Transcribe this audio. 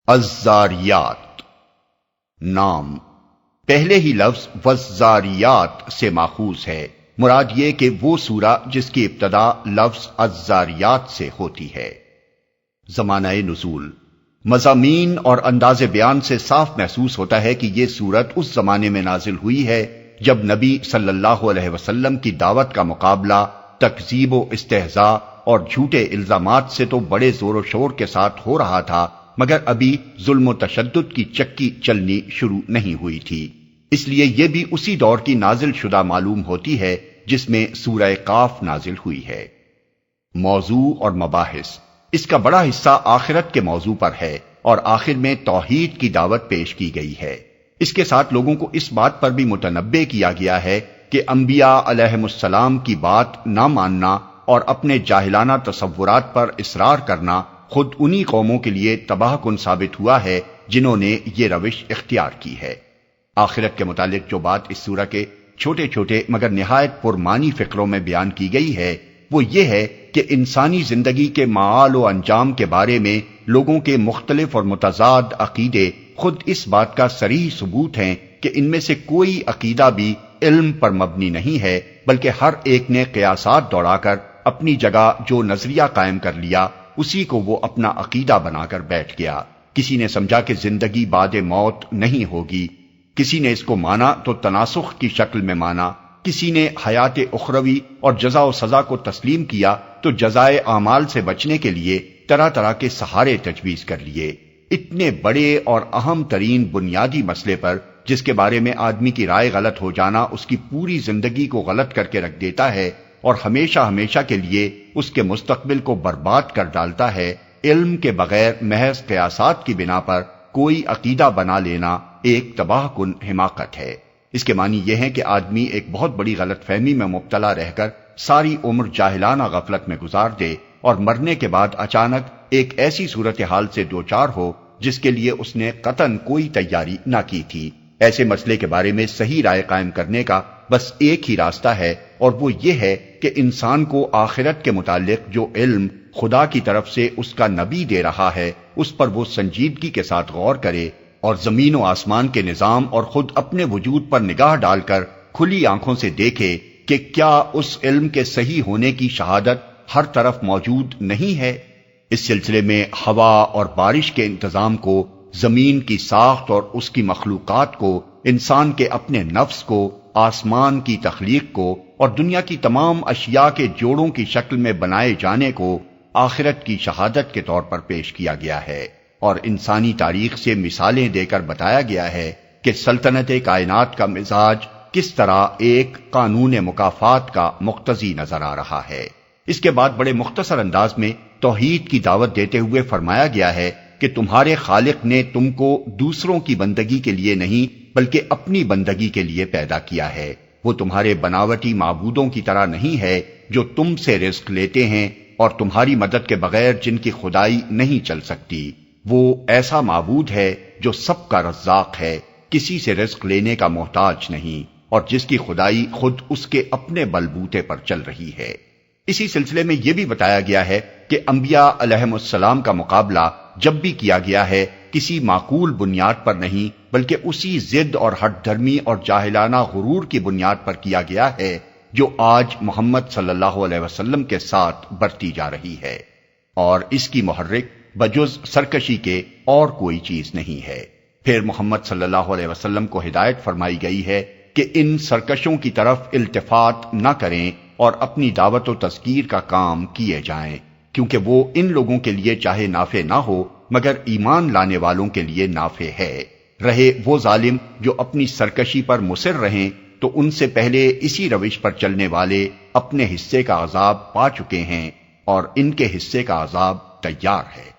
الزاریات نام پہلے ہی لفظ والزاریات سے ماخوذ ہے۔ مراد یہ کہ وہ سورہ جس کی ابتدا لفظ الزاریات سے ہوتی ہے۔ زمانہ نزول مضامین اور انداز بیان سے صاف محسوس ہوتا ہے کہ یہ سورت اس زمانے میں نازل ہوئی ہے جب نبی صلی اللہ علیہ وسلم کی دعوت کا مقابلہ تکذیب و استہزاء اور جھوٹے الزامات سے تو بڑے زور و شور کے ساتھ ہو رہا تھا، مگر ابھی ظلم و تشدد کی چکی چلنی شروع نہیں ہوئی تھی۔ اس لیے یہ بھی اسی دور کی نازل شدہ معلوم ہوتی ہے جس میں سورہ قاف نازل ہوئی ہے۔ موضوع اور مباحث اس کا بڑا حصہ آخرت کے موضوع پر ہے اور آخر میں توحید کی دعوت پیش کی گئی ہے۔ اس کے ساتھ لوگوں کو اس بات پر بھی متنبہ کیا گیا ہے کہ انبیاء علیہم السلام کی بات نہ ماننا اور اپنے جاہلانہ تصورات پر اصرار کرنا خود انہی قوموں کے لیے تباہ کن ثابت ہوا ہے جنہوں نے یہ روش اختیار کی ہے۔ آخرت کے متعلق جو بات اس سورہ کے چھوٹے چھوٹے مگر نہایت پرمانی فقروں میں بیان کی گئی ہے وہ یہ ہے کہ انسانی زندگی کے معال و انجام کے بارے میں لوگوں کے مختلف اور متضاد عقیدے خود اس بات کا صریح ثبوت ہیں کہ ان میں سے کوئی عقیدہ بھی علم پر مبنی نہیں ہے، بلکہ ہر ایک نے قیاسات دوڑا کر اپنی جگہ جو نظریہ قائم کر لیا اسی کو وہ اپنا عقیدہ بنا کر بیٹھ گیا۔ کسی نے سمجھا کہ زندگی بعد موت نہیں ہوگی، کسی نے اس کو مانا تو تناسخ کی شکل میں مانا، کسی نے حیات اخروی اور جزا و سزا کو تسلیم کیا تو جزائے اعمال سے بچنے کے لیے طرح طرح کے سہارے تجویز کر لیے۔ اتنے بڑے اور اہم ترین بنیادی مسئلے پر جس کے بارے میں آدمی کی رائے غلط ہو جانا اس کی پوری زندگی کو غلط کر کے رکھ دیتا ہے اور ہمیشہ ہمیشہ کے لیے اس کے مستقبل کو برباد کر ڈالتا ہے، علم کے بغیر محض قیاسات کی بنا پر کوئی عقیدہ بنا لینا ایک تباہ کن حماقت ہے۔ اس کے معنی یہ ہے کہ آدمی ایک بہت بڑی غلط فہمی میں مبتلا رہ کر ساری عمر جاہلانہ غفلت میں گزار دے اور مرنے کے بعد اچانک ایک ایسی صورتحال سے دوچار ہو جس کے لیے اس نے قطعاً کوئی تیاری نہ کی تھی۔ ایسے مسئلے کے بارے میں صحیح رائے قائم کرنے کا بس ایک ہی راستہ ہے اور وہ یہ ہے کہ انسان کو آخرت کے متعلق جو علم خدا کی طرف سے اس کا نبی دے رہا ہے اس پر وہ سنجیدگی کے ساتھ غور کرے اور زمین و آسمان کے نظام اور خود اپنے وجود پر نگاہ ڈال کر کھلی آنکھوں سے دیکھے کہ کیا اس علم کے صحیح ہونے کی شہادت ہر طرف موجود نہیں ہے۔ اس سلسلے میں ہوا اور بارش کے انتظام کو، زمین کی ساخت اور اس کی مخلوقات کو، انسان کے اپنے نفس کو، آسمان کی تخلیق کو اور دنیا کی تمام اشیاء کے جوڑوں کی شکل میں بنائے جانے کو آخرت کی شہادت کے طور پر پیش کیا گیا ہے، اور انسانی تاریخ سے مثالیں دے کر بتایا گیا ہے کہ سلطنت کائنات کا مزاج کس طرح ایک قانون مکافات کا مقتضی نظر آ رہا ہے۔ اس کے بعد بڑے مختصر انداز میں توحید کی دعوت دیتے ہوئے فرمایا گیا ہے کہ تمہارے خالق نے تم کو دوسروں کی بندگی کے لیے نہیں بلکہ اپنی بندگی کے لیے پیدا کیا ہے۔ وہ تمہارے بناوٹی معبودوں کی طرح نہیں ہے جو تم سے رزق لیتے ہیں اور تمہاری مدد کے بغیر جن کی خدائی نہیں چل سکتی۔ وہ ایسا معبود ہے جو سب کا رزاق ہے، کسی سے رزق لینے کا محتاج نہیں، اور جس کی خدائی خود اس کے اپنے بلبوتے پر چل رہی ہے۔ اسی سلسلے میں یہ بھی بتایا گیا ہے کہ انبیاء علیہم السلام کا مقابلہ جب بھی کیا گیا ہے کسی معقول بنیاد پر نہیں بلکہ اسی ضد اور ہٹ دھرمی اور جاہلانہ غرور کی بنیاد پر کیا گیا ہے جو آج محمد صلی اللہ علیہ وسلم کے ساتھ برتی جا رہی ہے، اور اس کی محرک بجز سرکشی کے اور کوئی چیز نہیں ہے۔ پھر محمد صلی اللہ علیہ وسلم کو ہدایت فرمائی گئی ہے کہ ان سرکشوں کی طرف التفات نہ کریں اور اپنی دعوت و تذکیر کا کام کیے جائیں، کیونکہ وہ ان لوگوں کے لیے چاہے نافع نہ ہو مگر ایمان لانے والوں کے لیے نافع ہے۔ رہے وہ ظالم جو اپنی سرکشی پر مصر رہیں تو ان سے پہلے اسی روش پر چلنے والے اپنے حصے کا عذاب پا چکے ہیں اور ان کے حصے کا عذاب تیار ہے۔